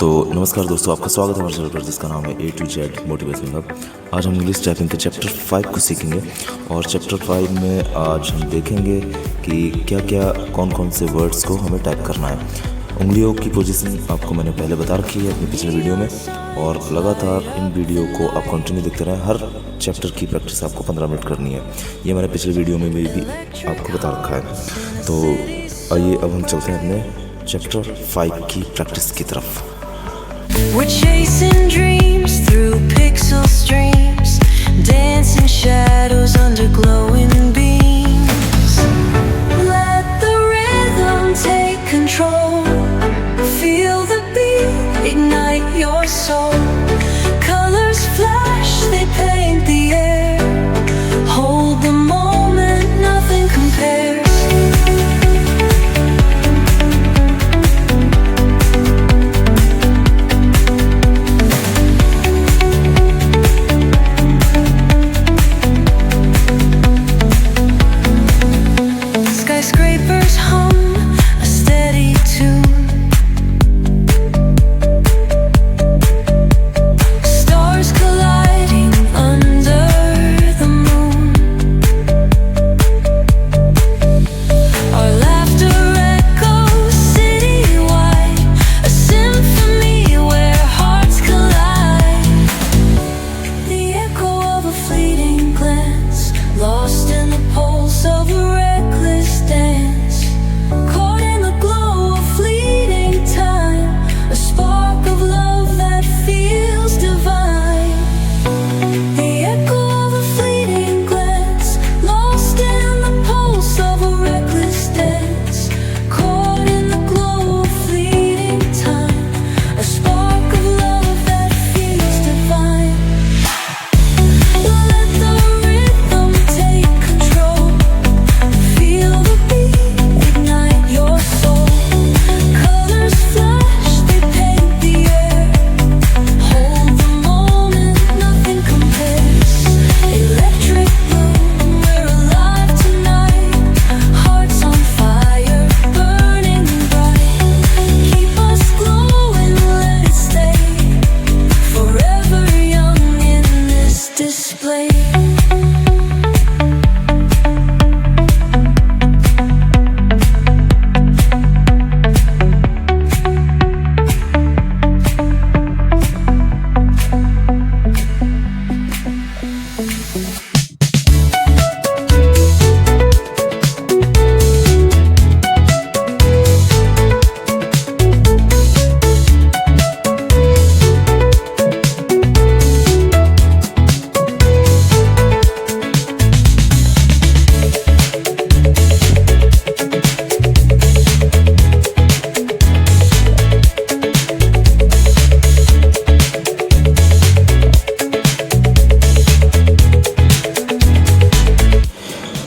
तो नमस्कार दोस्तों, आपका स्वागत है हमारे चैनल पर जिसका नाम है A to Z motivational hub. आज हम इंग्लिश टाइपिंग के चैप्टर 5 को सीखेंगे और चैप्टर 5 में आज हम देखेंगे कि क्या क्या कौन कौन से वर्ड्स को हमें टाइप करना है। उंगलियों की पोजीशन आपको मैंने पहले बता रखी है अपने पिछले वीडियो में, और लगातार इन वीडियो को आप कंटिन्यू देखते रहें। हर चैप्टर की प्रैक्टिस आपको 15 मिनट करनी है, ये मैंने पिछले वीडियो में भी आपको बता रखा है। तो आइए अब हम चलते हैं अपने चैप्टर 5 की प्रैक्टिस की तरफ। We're chasing dreams through pixel streams, dancing shadows under glowing beams. Let the rhythm take control, feel the beat, ignite your soul. Colors flash, they paint the air, hold the moment, nothing compares. Skyscrapers hum a steady tune, stars colliding under the moon. Our laughter echoes citywide, a symphony where hearts collide. The echo of a fleeting glance, lost in the pulse of a reckless dance, caught in the glow of fleeting time, a spark of love that feels divine. The echo of a fleeting glance, lost in the pulse of a reckless dance, caught in the glow of fleeting time, a spark of love that feels divine. Let the rhythm take control, feel the beat, ignite your soul. Colors flash, they paint the air, hold the moment, nothing compares. Electric bloom, we're alive tonight, hearts on fire, burning bright. Keep us glowing, let it stay, forever young in this display.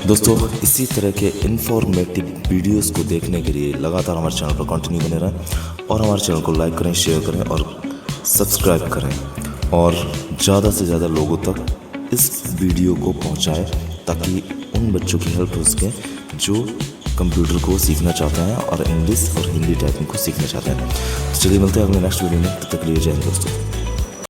दोस्तों, इसी तरह के informative videos को देखने के लिए लगातार हमारे चैनल पर कंटिन्यू बने रहें और हमारे चैनल को लाइक करें, शेयर करें और सब्सक्राइब करें, और ज़्यादा से ज़्यादा लोगों तक इस वीडियो को पहुंचाएं ताकि उन बच्चों की हेल्प हो सके जो कंप्यूटर को सीखना चाहते हैं और इंग्लिश और हिंदी टाइपिंग को सीखना चाहते हैं। तो चलिए मिलते हैं अगले नेक्स्ट वीडियो में, तब तक के लिए जय हिंद दोस्तों।